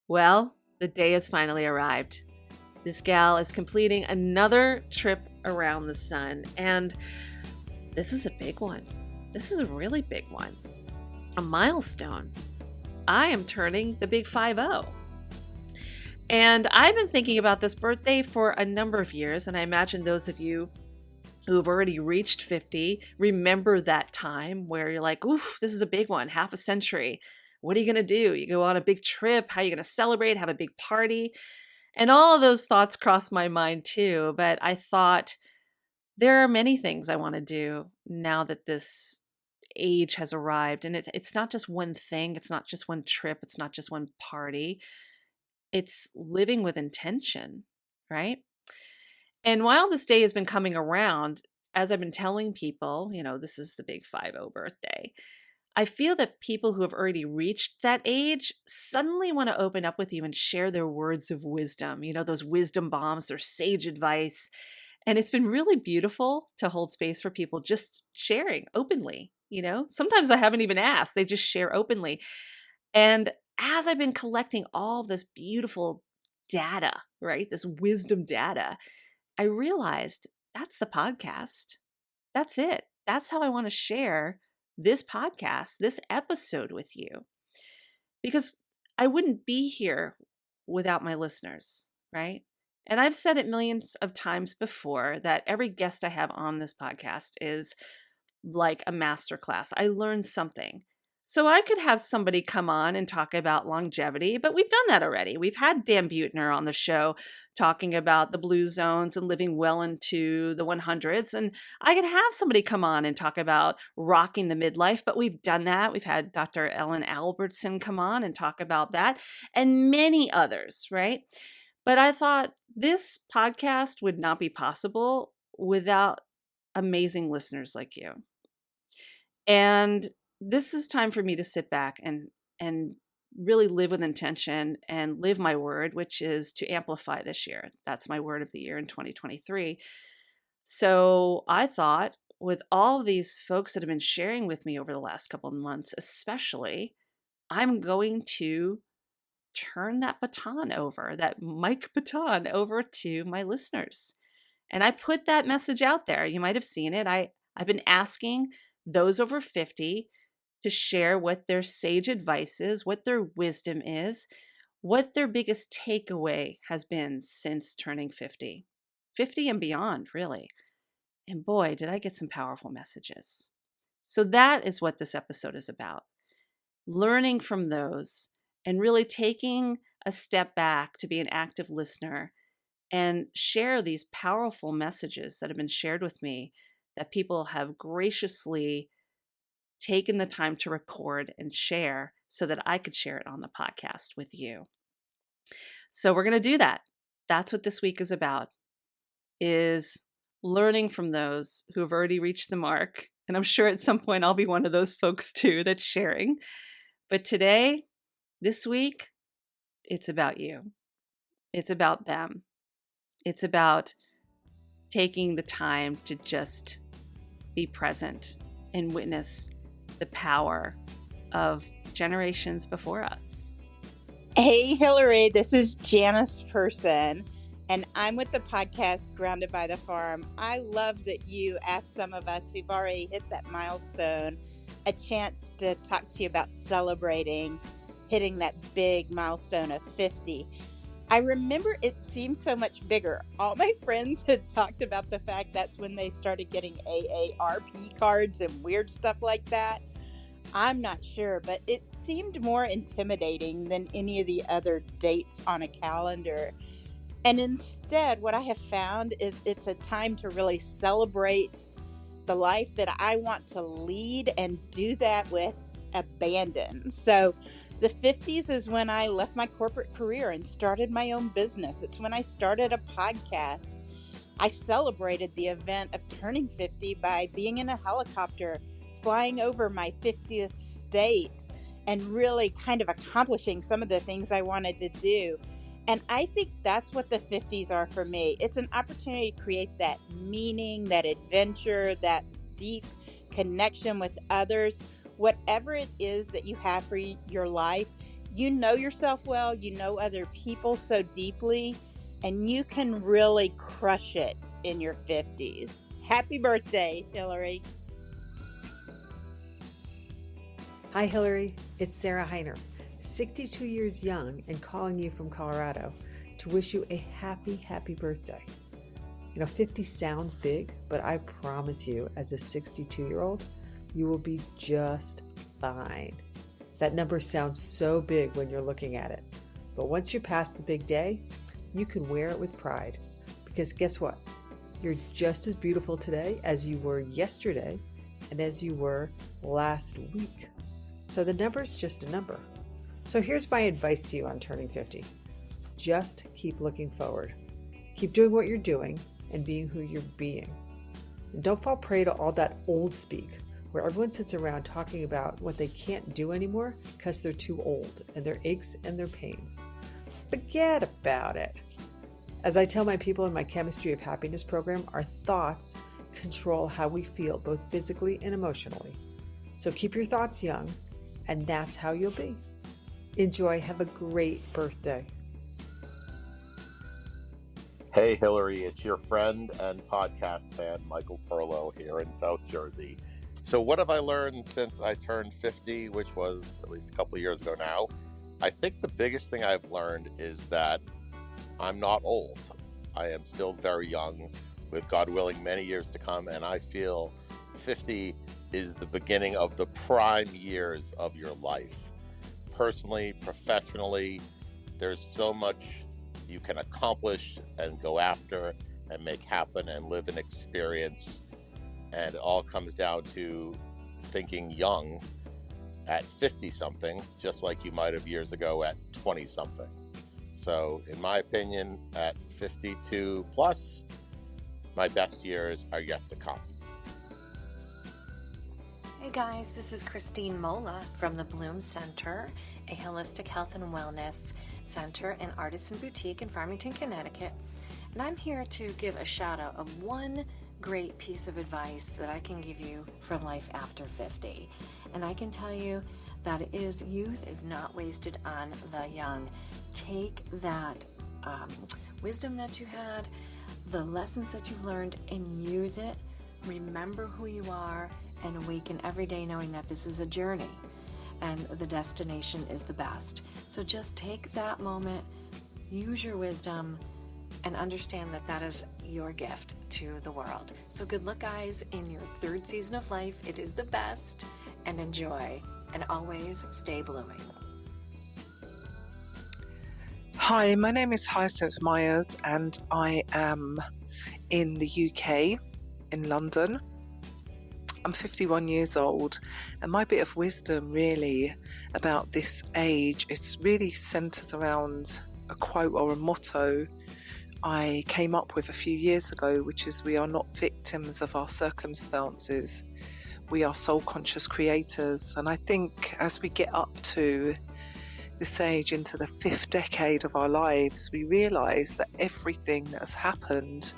Well, the day has finally arrived. This gal is completing another trip around the sun, and this is a big one. This is a really big one. A milestone. I am turning the big 50. And I've been thinking about this birthday for a number of years, and I imagine those of you who have already reached 50 remember that time where you're like, oof, this is a big one, half a century. What are you going to do? You go on a big trip. How are you going to celebrate? Have a big party? And all of those thoughts crossed my mind too. But I thought there are many things I want to do now that this age has arrived. And it's not just one thing. It's not just one trip. It's not just one party. It's living with intention, right? And while this day has been coming around, as I've been telling people, this is the big 50 birthday, I feel that people who have already reached that age suddenly want to open up with you and share their words of wisdom, those wisdom bombs, their sage advice. And it's been really beautiful to hold space for people just sharing openly. Sometimes I haven't even asked, they just share openly. And as I've been collecting all this beautiful data, right, this wisdom data, I realized that's the podcast. That's it. That's how I want to share this podcast, this episode with you. Because I wouldn't be here without my listeners, right? And I've said it millions of times before that every guest I have on this podcast is like a masterclass. I learned something. So I could have somebody come on and talk about longevity, but we've done that already. We've had Dan Buettner on the show talking about the blue zones and living well into the 100s. And I could have somebody come on and talk about rocking the midlife, but we've done that. We've had Dr. Albertson come on and talk about that and many others, right? But I thought this podcast would not be possible without amazing listeners like you. And this is time for me to sit back and really live with intention and live my word, which is to amplify this year. That's my word of the year in 2023. So I thought with all these folks that have been sharing with me over the last couple of months, especially, I'm going to turn that baton over, that mic baton over to my listeners. And I put that message out there. You might have seen it. I've been asking those over 50 to share what their sage advice is, what their wisdom is, what their biggest takeaway has been since turning 50 and beyond, really. And boy, did I get some powerful messages. So that is what this episode is about. Learning from those and really taking a step back to be an active listener and share these powerful messages that have been shared with me that people have graciously taken the time to record and share so that I could share it on the podcast with you. So we're going to do that. That's what this week is about, is learning from those who have already reached the mark. And I'm sure at some point I'll be one of those folks too that's sharing. But today, this week, it's about you. It's about them. It's about taking the time to just be present and witness the power of generations before us. Hey, Hilary, this is Janice Person, and I'm with the podcast Grounded by the Farm. I love that you asked some of us who've already hit that milestone a chance to talk to you about celebrating hitting that big milestone of 50. I remember it seemed so much bigger. All my friends had talked about the fact that's when they started getting AARP cards and weird stuff like that. I'm not sure, but it seemed more intimidating than any of the other dates on a calendar. And instead, what I have found is it's a time to really celebrate the life that I want to lead and do that with abandon. So the 50s is when I left my corporate career and started my own business. It's when I started a podcast. I celebrated the event of turning 50 by being in a helicopter, flying over my 50th state, and really kind of accomplishing some of the things I wanted to do. And I think that's what the 50s are for me. It's an opportunity to create that meaning, that adventure, that deep connection with others. Whatever it is that you have for your life, you know yourself well, you know other people so deeply, and you can really crush it in your 50s. Happy birthday, Hilary. Hi, Hilary. It's Sarah Heiner, 62 years young and calling you from Colorado to wish you a happy, happy birthday. 50 sounds big, but I promise you, as a 62-year-old, you will be just fine. That number sounds so big when you're looking at it, but once you're past the big day, you can wear it with pride. Because guess what? You're just as beautiful today as you were yesterday and as you were last week. So the number is just a number. So here's my advice to you on turning 50. Just keep looking forward. Keep doing what you're doing and being who you're being. And don't fall prey to all that old speak where everyone sits around talking about what they can't do anymore because they're too old and their aches and their pains. Forget about it. As I tell my people in my Chemistry of Happiness program, our thoughts control how we feel both physically and emotionally. So keep your thoughts young, and that's how you'll be. Enjoy. Have a great birthday. Hey, Hilary, it's your friend and podcast fan, Michael Perlow, here in South Jersey. So what have I learned since I turned 50, which was at least a couple of years ago now? I think the biggest thing I've learned is that I'm not old. I am still very young, with God willing many years to come, and I feel 50 is the beginning of the prime years of your life. Personally, professionally, there's so much you can accomplish and go after and make happen and live and experience. And it all comes down to thinking young at 50-something, just like you might have years ago at 20-something. So in my opinion, at 52 plus, my best years are yet to come. Hey guys, this is Christine Mola from the Bloom Center, a holistic health and wellness center and artisan boutique in Farmington, Connecticut. And I'm here to give a shout out of one great piece of advice that I can give you for life after 50. And I can tell you that youth is not wasted on the young. Take that wisdom that you had, the lessons that you've learned, and use it. Remember who you are and awaken every day knowing that this is a journey and the destination is the best. So just take that moment, use your wisdom, and understand that that is your gift to the world. So good luck, guys, in your third season of life. It is the best, and enjoy, and always stay blooming. Hi, my name is Hyacinth Myers, and I am in the UK, in London. I'm 51 years old, and my bit of wisdom really about this age, it's really centers around a quote or a motto I came up with a few years ago, which is, we are not victims of our circumstances. We are soul-conscious creators. And I think as we get up to this age, into the 5th decade of our lives, we realize that everything that has happened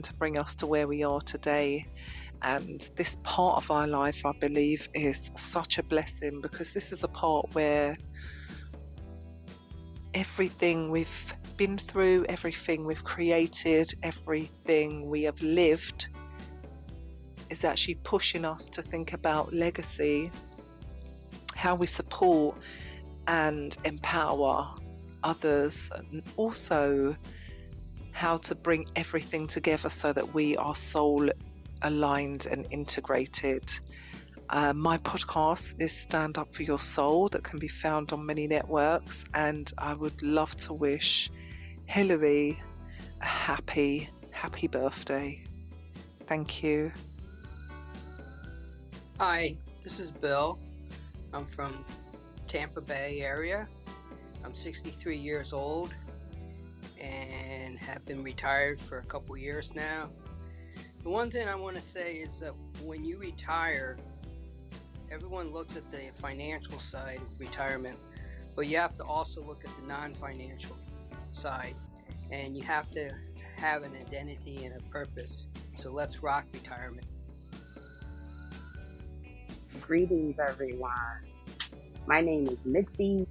to bring us to where we are today. And this part of our life, I believe, is such a blessing, because this is a part where everything we've been through, everything we've created, everything we have lived is actually pushing us to think about legacy, how we support and empower others, and also how to bring everything together so that we are soul aligned and integrated. My podcast is Stand Up for Your Soul, that can be found on many networks, and I would love to wish Hilary a happy birthday. Thank you. Hi, this is Bill. I'm from Tampa Bay area. I'm 63 years old and have been retired for a couple years now. The one thing I want to say is that when you retire, everyone looks at the financial side of retirement, but you have to also look at the non-financial side, and you have to have an identity and a purpose. So let's rock retirement. Greetings, everyone. My name is Mitzi.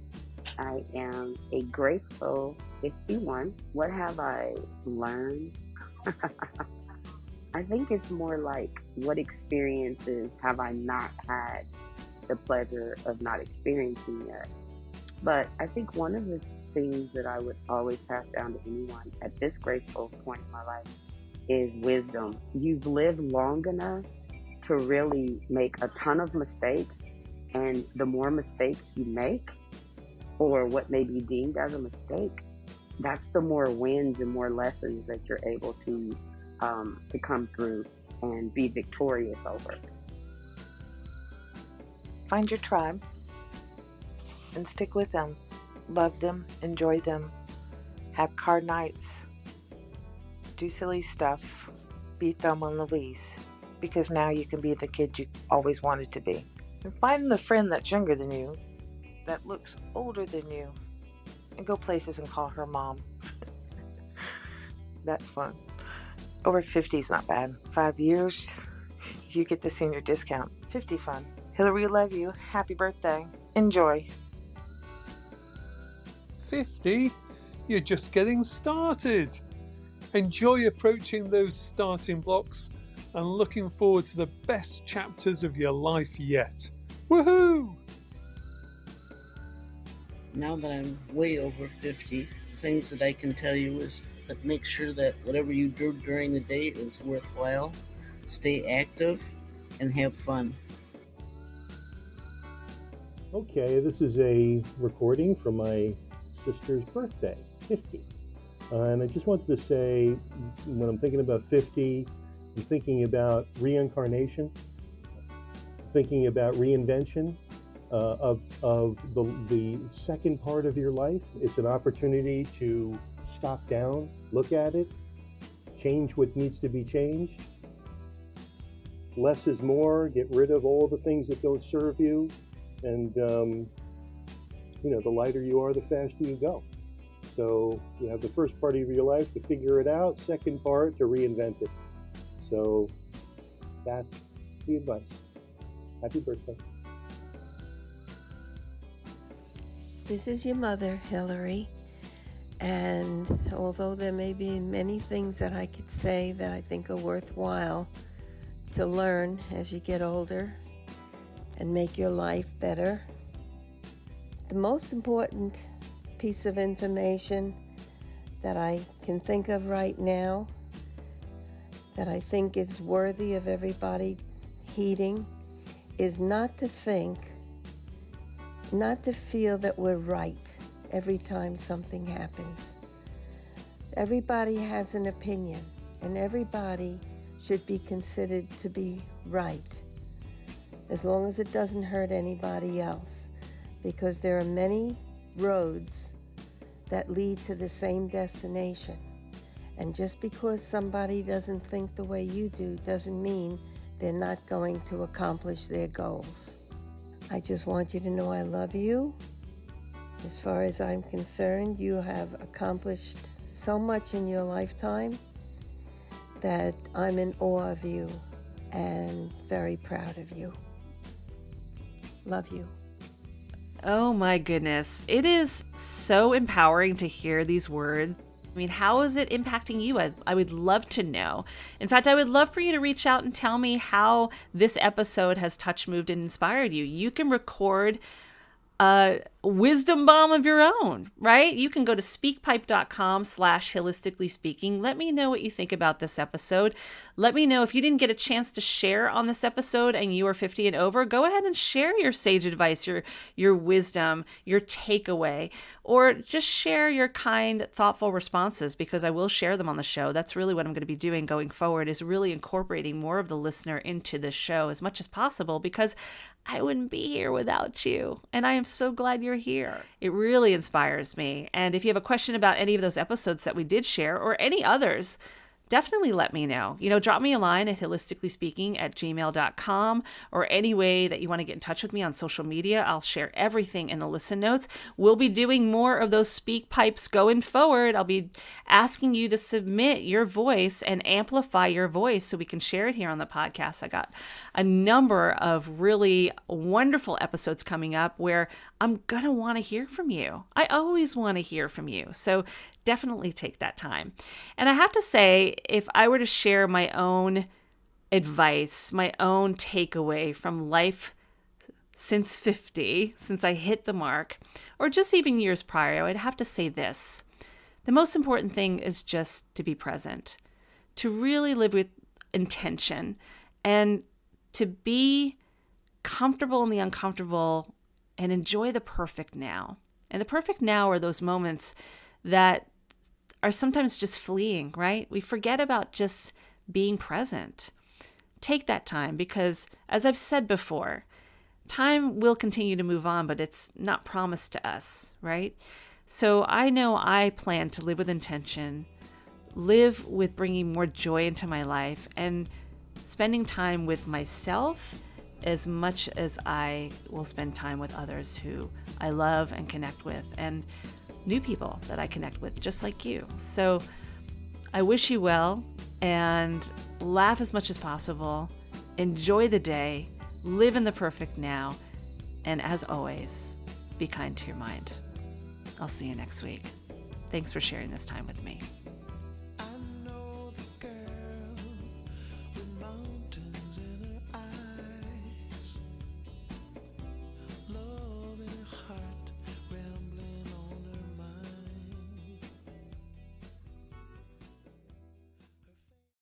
I am a graceful 51. What have I learned? I think it's more like, what experiences have I not had the pleasure of not experiencing yet? But I think one of the things that I would always pass down to anyone at this graceful point in my life is wisdom. You've lived long enough to really make a ton of mistakes, and the more mistakes you make, or what may be deemed as a mistake, that's the more wins and more lessons that you're able to come through and be victorious over. Find your tribe and stick with them. Love them, enjoy them, have card nights, do silly stuff, be Thelma and Louise, because now you can be the kid you always wanted to be. And find the friend that's younger than you, that looks older than you, and go places and call her mom. That's fun. Over 50 is not bad. 5 years, you get the senior discount. 50's fun. Hilary, love you. Happy birthday. Enjoy. 50? You're just getting started. Enjoy approaching those starting blocks and looking forward to the best chapters of your life yet. Woohoo! Now that I'm way over 50, things that I can tell you is that make sure that whatever you do during the day is worthwhile, stay active, and have fun. Okay, this is a recording from my sister's birthday, 50. And I just wanted to say, when I'm thinking about 50, I'm thinking about reincarnation, thinking about reinvention of the second part of your life. It's an opportunity to stop down, look at it, change what needs to be changed. Less is more, get rid of all the things that don't serve you. And, the lighter you are, the faster you go. So you have the first part of your life to figure it out, second part to reinvent it. So that's the advice. Happy birthday. This is your mother, Hilary. And although there may be many things that I could say that I think are worthwhile to learn as you get older and make your life better, the most important piece of information that I can think of right now that I think is worthy of everybody heeding is not to feel that we're right every time something happens. Everybody has an opinion, and everybody should be considered to be right, as long as it doesn't hurt anybody else, because there are many roads that lead to the same destination. And just because somebody doesn't think the way you do doesn't mean they're not going to accomplish their goals. I just want you to know I love you. As far as I'm concerned, you have accomplished so much in your lifetime that I'm in awe of you and very proud of you. Love you. Oh my goodness. It is so empowering to hear these words. I mean, how is it impacting you? I would love to know. In fact, I would love for you to reach out and tell me how this episode has touched, moved, and inspired you. You can record a wisdom bomb of your own, right? You can go to speakpipe.com/HIListically speaking. Let me know what you think about this episode. Let me know if you didn't get a chance to share on this episode and you are 50 and over, go ahead and share your sage advice, your wisdom, your takeaway, or just share your kind, thoughtful responses, because I will share them on the show. That's really what I'm going to be doing going forward, is really incorporating more of the listener into this show as much as possible, because I wouldn't be here without you. And I am so glad you're here. It really inspires me. And if you have a question about any of those episodes that we did share, or any others definitely let me know. Drop me a line at HIListicallySpeaking@gmail.com, or any way that you want to get in touch with me on social media. I'll share everything in the listen notes. We'll be doing more of those speak pipes going forward. I'll be asking you to submit your voice and amplify your voice so we can share it here on the podcast. I got a number of really wonderful episodes coming up where I'm going to want to hear from you. I always want to hear from you. So definitely take that time. And I have to say, if I were to share my own advice, my own takeaway from life since 50, since I hit the mark, or just even years prior, I'd have to say this. The most important thing is just to be present, to really live with intention, and to be comfortable in the uncomfortable and enjoy the perfect now. And the perfect now are those moments that are sometimes just fleeting, right? We forget about just being present. Take that time because, as I've said before, time will continue to move on, but it's not promised to us, right? So I know I plan to live with intention, live with bringing more joy into my life, and spending time with myself as much as I will spend time with others who I love and connect with, and new people that I connect with, just like you. So I wish you well, and laugh as much as possible. Enjoy the day, live in the perfect now, and as always, be kind to your mind. I'll see you next week. Thanks for sharing this time with me.